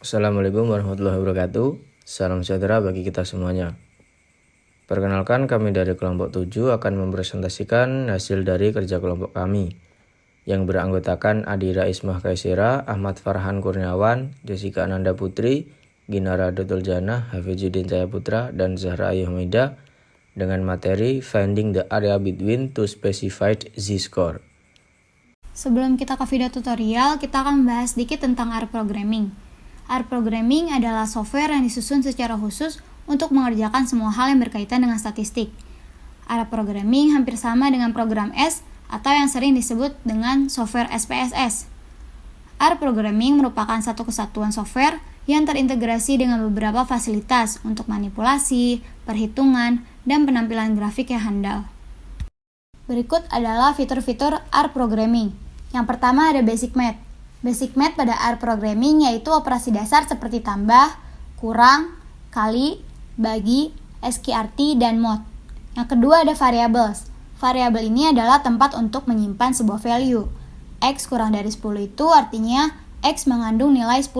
Assalamualaikum warahmatullahi wabarakatuh. Salam sejahtera bagi kita semuanya. Perkenalkan, kami dari kelompok 7 akan mempresentasikan hasil dari kerja kelompok kami yang beranggotakan Adira Ismah Kaisera, Ahmad Farhan Kurniawan, Jessica Ananda Putri, Ginara Dotuljana, Hafizuddin Cahaya Putra, dan Zahra Ayu Hamidah dengan materi Finding the Area Between to Specified Z-Score. Sebelum kita ke video tutorial, kita akan membahas sedikit tentang R programming. R programming adalah software yang disusun secara khusus untuk mengerjakan semua hal yang berkaitan dengan statistik. R programming hampir sama dengan program S atau yang sering disebut dengan software SPSS. R programming merupakan satu kesatuan software yang terintegrasi dengan beberapa fasilitas untuk manipulasi, perhitungan, dan penampilan grafik yang handal. Berikut adalah fitur-fitur R programming. Yang pertama ada Basic Math. Basic Math pada R programming yaitu operasi dasar seperti tambah, kurang, kali, bagi, SQRT, dan mod. Yang kedua ada Variables. Variabel ini adalah tempat untuk menyimpan sebuah value. X kurang dari 10 itu artinya X mengandung nilai 10.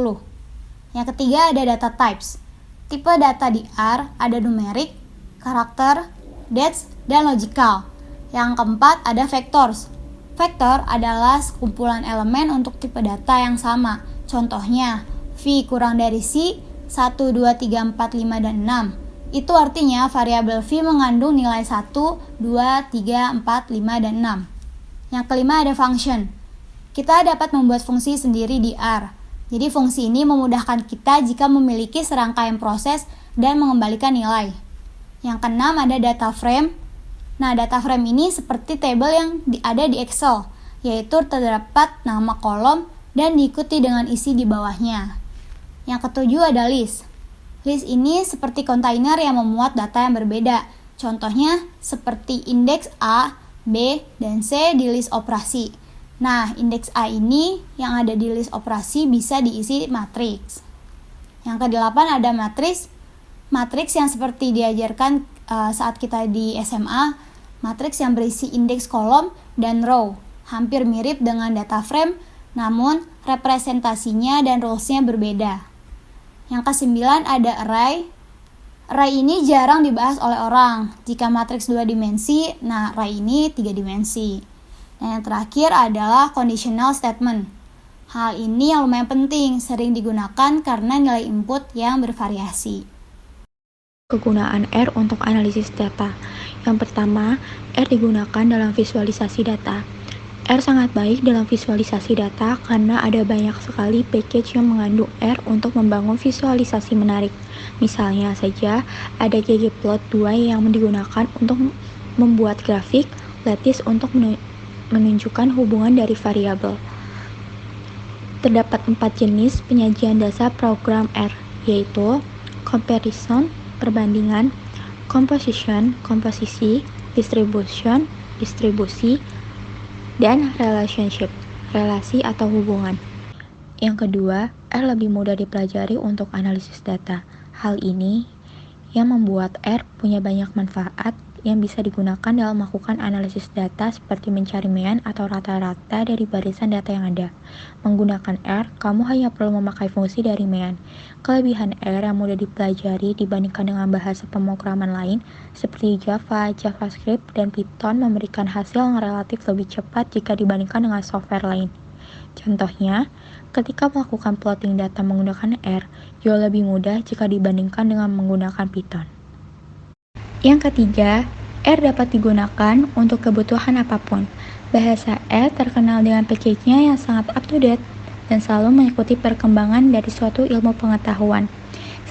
Yang ketiga ada Data Types. Tipe data di R ada numerik, karakter, dates, dan logical. Yang keempat ada Vectors. Vektor adalah kumpulan elemen untuk tipe data yang sama. Contohnya, V kurang dari C, 1, 2, 3, 4, 5, dan 6. Itu artinya variabel V mengandung nilai 1, 2, 3, 4, 5, dan 6. Yang kelima ada function. Kita dapat membuat fungsi sendiri di R. Jadi fungsi ini memudahkan kita jika memiliki serangkaian proses dan mengembalikan nilai. Yang keenam ada data frame. Nah, data frame ini seperti tabel yang ada di Excel, yaitu terdapat nama kolom dan diikuti dengan isi di bawahnya. Yang ketujuh ada list. List ini seperti kontainer yang memuat data yang berbeda. Contohnya seperti indeks A, B, dan C di list operasi. Nah, indeks A ini yang ada di list operasi bisa diisi matriks. Yang kedelapan ada matriks. Matriks yang seperti diajarkan saat kita di SMA, matriks yang berisi indeks kolom dan row, hampir mirip dengan data frame, namun representasinya dan rules-nya berbeda. Yang kesembilan ada array. Array ini jarang dibahas oleh orang. Jika matriks 2 dimensi, nah array ini 3 dimensi. Dan yang terakhir adalah conditional statement. Hal ini yang lumayan penting, sering digunakan karena nilai input yang bervariasi. Kegunaan R untuk analisis data. Yang pertama, R digunakan dalam visualisasi data. R sangat baik dalam visualisasi data karena ada banyak sekali package yang mengandung R untuk membangun visualisasi menarik. Misalnya saja, ada ggplot2 yang digunakan untuk membuat grafik, lattice untuk menunjukkan hubungan dari variabel. Terdapat 4 jenis penyajian dasar program R, yaitu comparison, perbandingan, composition, komposisi, distribution, distribusi, dan relationship, relasi atau hubungan. Yang kedua, R lebih mudah dipelajari untuk analisis data. Hal ini yang membuat R punya banyak manfaat yang bisa digunakan dalam melakukan analisis data seperti mencari mean atau rata-rata dari barisan data yang ada. Menggunakan R, kamu hanya perlu memakai fungsi dari mean. Kelebihan R yang mudah dipelajari dibandingkan dengan bahasa pemrograman lain seperti Java, JavaScript, dan Python memberikan hasil yang relatif lebih cepat jika dibandingkan dengan software lain. Contohnya, ketika melakukan plotting data menggunakan R, jauh lebih mudah jika dibandingkan dengan menggunakan Python. Yang ketiga, R dapat digunakan untuk kebutuhan apapun. Bahasa R terkenal dengan package-nya yang sangat up-to-date dan selalu mengikuti perkembangan dari suatu ilmu pengetahuan.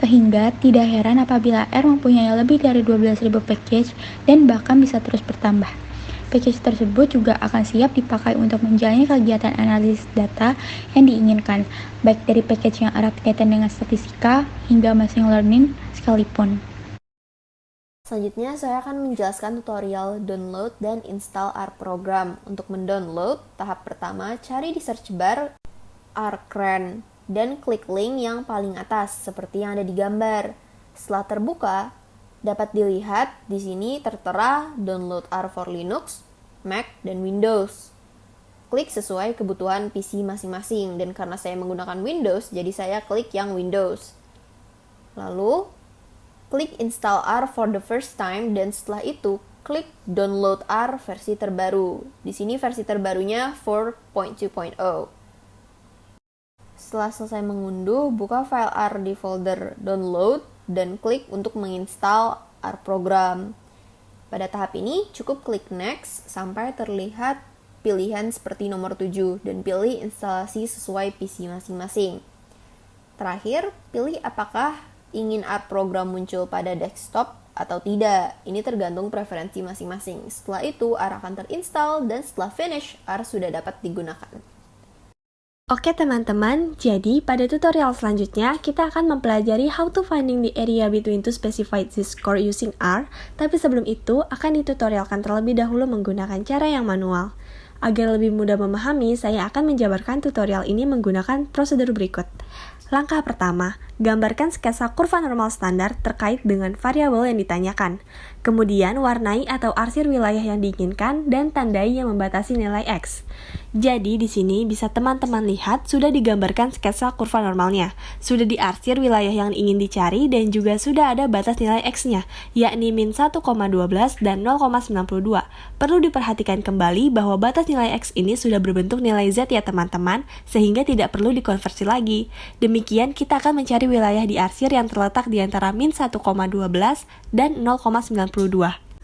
Sehingga tidak heran apabila R mempunyai lebih dari 12.000 package dan bahkan bisa terus bertambah. Package tersebut juga akan siap dipakai untuk menjalani kegiatan analisis data yang diinginkan, baik dari package yang erat kaitan dengan statistika hingga machine learning sekalipun. Selanjutnya, saya akan menjelaskan tutorial download dan install R program. Untuk mendownload, tahap pertama, cari di search bar rcran dan klik link yang paling atas, seperti yang ada di gambar. Setelah terbuka, dapat dilihat di sini tertera download R for Linux, Mac, dan Windows. klik sesuai kebutuhan PC masing-masing. Dan karena saya menggunakan Windows, jadi saya klik yang Windows. Lalu, klik install R for the first time dan setelah itu klik download R versi terbaru. Di sini versi terbarunya 4.2.0. Setelah selesai mengunduh, buka file R di folder download dan klik untuk menginstal R program. Pada tahap ini, cukup klik next sampai terlihat pilihan seperti nomor 7 dan pilih instalasi sesuai PC masing-masing. Terakhir, pilih apakah ingin R program muncul pada desktop atau tidak. Ini tergantung preferensi masing-masing. Setelah itu, R akan terinstall dan setelah finish, R sudah dapat digunakan. Oke teman-teman, jadi pada tutorial selanjutnya kita akan mempelajari how to finding the area between two specified z-score using R, tapi sebelum itu akan ditutorialkan terlebih dahulu menggunakan cara yang manual. Agar lebih mudah memahami, saya akan menjabarkan tutorial ini menggunakan prosedur berikut. Langkah pertama, gambarkan sketsa kurva normal standar terkait dengan variabel yang ditanyakan. Kemudian, warnai atau arsir wilayah yang diinginkan dan tandai yang membatasi nilai X. Jadi, di sini bisa teman-teman lihat sudah digambarkan sketsa kurva normalnya. Sudah diarsir wilayah yang ingin dicari dan juga sudah ada batas nilai X-nya, yakni min 1,12 dan 0,92. Perlu diperhatikan kembali bahwa batas nilai X ini sudah berbentuk nilai Z ya teman-teman, sehingga tidak perlu dikonversi lagi. Demikian, kita akan mencari wilayah diarsir yang terletak di antara min 1,12 dan 0,92.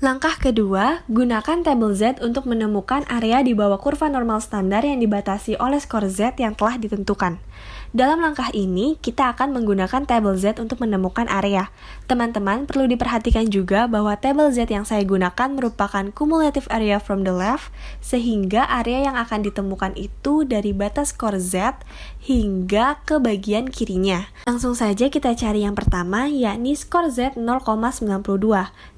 Langkah kedua, gunakan tabel Z untuk menemukan area di bawah kurva normal standar yang dibatasi oleh skor Z yang telah ditentukan. Dalam langkah ini, kita akan menggunakan tabel Z untuk menemukan area. Teman-teman perlu diperhatikan juga bahwa tabel Z yang saya gunakan merupakan cumulative area from the left, sehingga area yang akan ditemukan itu dari batas skor Z hingga ke bagian kirinya. Langsung saja kita cari yang pertama, yakni skor Z 0,92.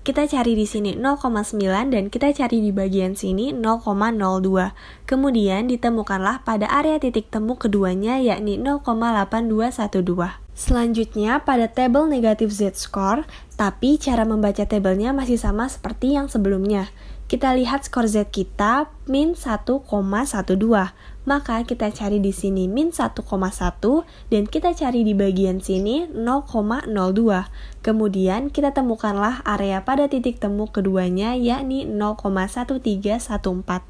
Kita cari di sini 0,9 dan kita cari di bagian sini 0,02. Kemudian ditemukanlah pada area titik temu keduanya yakni 0,8212. Selanjutnya pada tabel negatif z-score, tapi cara membaca tabelnya masih sama seperti yang sebelumnya. Kita lihat skor Z kita min 1,12. Maka kita cari di sini min 1,1 dan kita cari di bagian sini 0,02. Kemudian kita temukanlah area pada titik temu keduanya yakni 0,1314.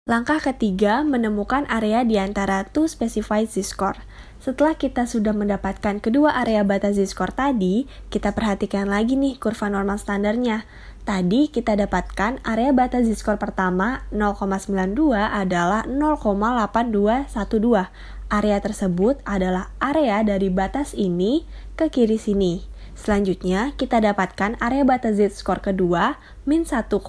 Langkah ketiga, menemukan area di antara two specified z-score. Setelah kita sudah mendapatkan kedua area batas z-score tadi, kita perhatikan lagi nih kurva normal standarnya. Tadi kita dapatkan area batas z-score pertama 0,92 adalah 0,8212. Area tersebut adalah area dari batas ini ke kiri sini. Selanjutnya, kita dapatkan area batas z-score kedua, min 1,12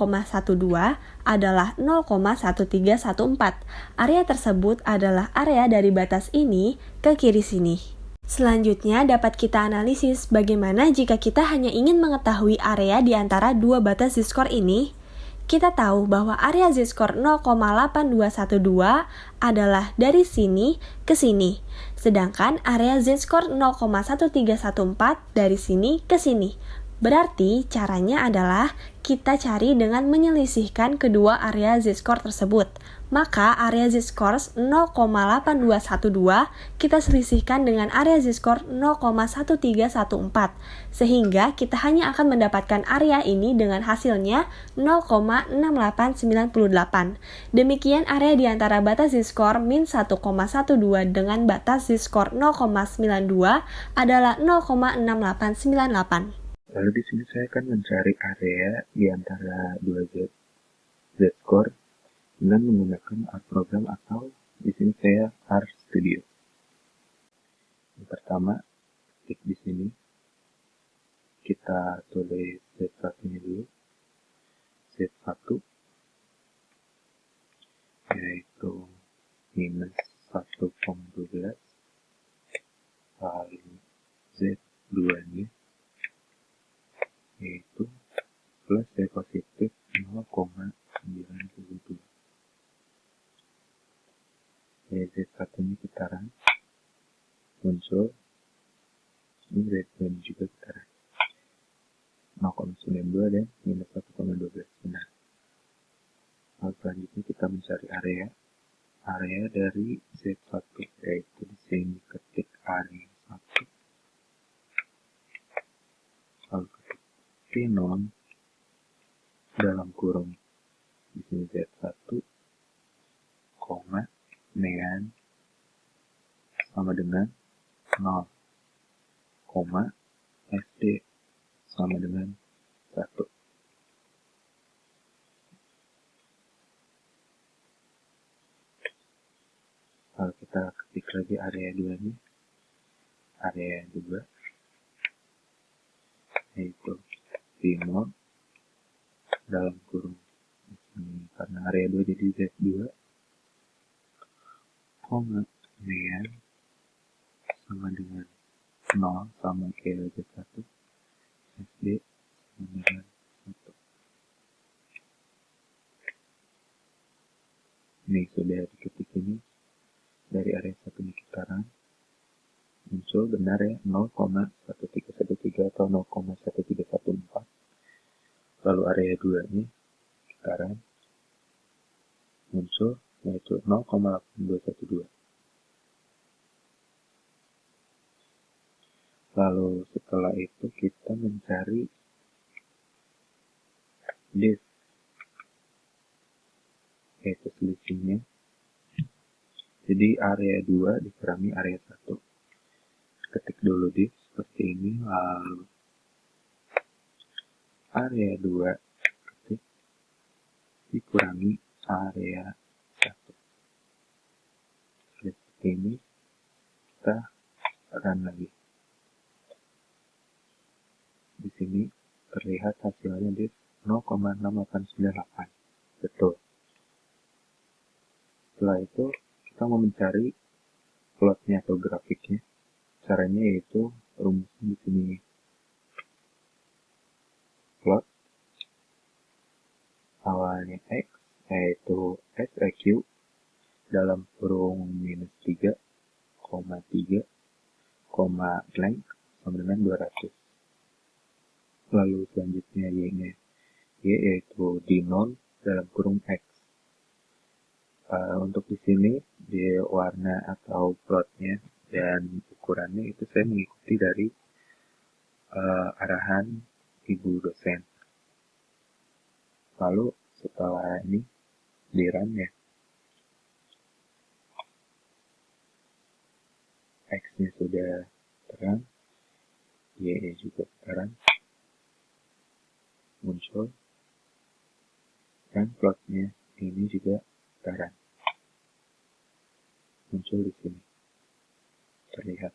adalah 0,1314. Area tersebut adalah area dari batas ini ke kiri sini. Selanjutnya, dapat kita analisis bagaimana jika kita hanya ingin mengetahui area di antara dua batas z-score ini. Kita tahu bahwa area z-score 0,8212 adalah dari sini ke sini. Sedangkan area z-score 0,1314 dari sini ke sini. Berarti caranya adalah kita cari dengan menyelisihkan kedua area z-score tersebut. Maka area z-score 0,8212 kita selisihkan dengan area z-score 0,1314. Sehingga kita hanya akan mendapatkan area ini dengan hasilnya 0,6898. Demikian area di antara batas z-score min 1,12 dengan batas z-score 0,92 adalah 0,6898. Lalu di sini saya akan mencari area di antara dua z-score dengan menggunakan R program atau di sini saya R Studio. Yang pertama, klik di sini. Kita tulis Z1-nya dulu. Z1 yaitu minus 1,12, lalu Z2-nya yaitu plus Z positif 0,92. Z1-nya kita run, muncul, ini Z2-nya juga kita run, 0,92 dan minus 1,12 benar. Lalu selanjutnya kita mencari area area dari Z1, yaitu di sini ketik area 1, lalu ketik P0 dalam kurung di sini Z1, koma, nean sama dengan 0, koma, SD sama dengan 1. Lalu kita ketik lagi area 2 nya, area 2 yaitu P0 dalam kurung di sini, karena area 2 jadi Z2, koma, nean sama dengan 0 sama kayak Z1, SD sama dengan 1. Ini sudah diketik ini, dari area 1 ini kita run, muncul benar ya 0,1313 atau 0,1314. Lalu area 2 nya kita run, muncul yaitu 0,8212. Lalu setelah itu kita mencari diff, yaitu selisihnya. Jadi area 2 dikurangi area 1. Ketik dulu diff seperti ini, lalu area 2 ketik dikurangi area 1. Seperti ini, kita run lagi. Di sini terlihat hasilnya di 0,6898. Betul. Setelah itu kita mau mencari plotnya atau grafiknya. Caranya yaitu rumusnya di sini. Plot awalnya X yaitu SEQ dalam kurung -3, 3, blank sama dengan 200. Lalu selanjutnya Y-nya. Y yaitu D0 dalam kurung X. Untuk di sini di warna atau plotnya dan ukurannya itu saya mengikuti dari arahan ibu dosen. Lalu setelah ini di run ya, X-nya sudah terang, Y-nya juga terang, muncul, dan plotnya ini juga terang, muncul di sini, terlihat.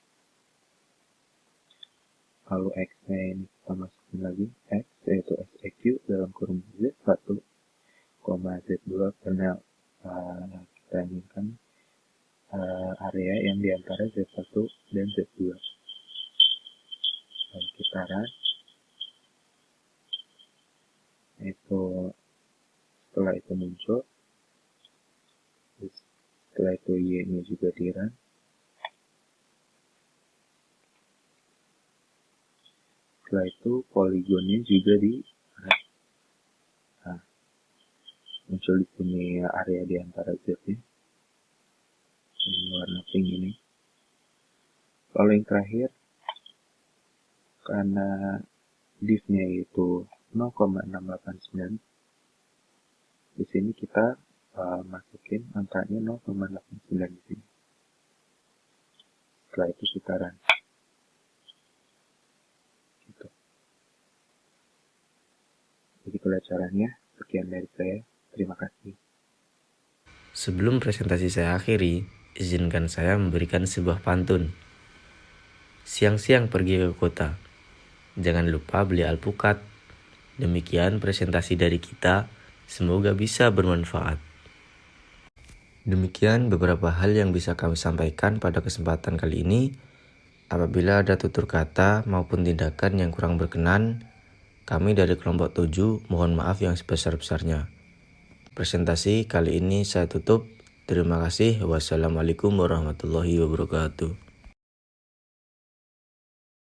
Lalu X-nya ini kita masukin lagi, X yaitu SEQ dalam kurung Z1, Z2 karena kita inginkan area yang diantara Z1 dan Z2. Lalu kita run. Setelah itu muncul, setelah itu Y-nya juga di run. Setelah itu poligonnya juga di run. Nah, muncul di sini area di antara Z-nya. Ini warna pink ini. Lalu yang terakhir, karena div-nya itu 0,689, di sini kita masukin angkanya 0,89 di sini. Setelah itu kita run. Gitu. Begitulah caranya. Sekian dari saya. Terima kasih. Sebelum presentasi saya akhiri, izinkan saya memberikan sebuah pantun. Siang-siang pergi ke kota. Jangan lupa beli alpukat. Demikian presentasi dari kita. Semoga bisa bermanfaat. Demikian beberapa hal yang bisa kami sampaikan pada kesempatan kali ini. Apabila ada tutur kata maupun tindakan yang kurang berkenan, kami dari kelompok 7 mohon maaf yang sebesar-besarnya. Presentasi kali ini saya tutup. Terima kasih. Wassalamualaikum warahmatullahi wabarakatuh.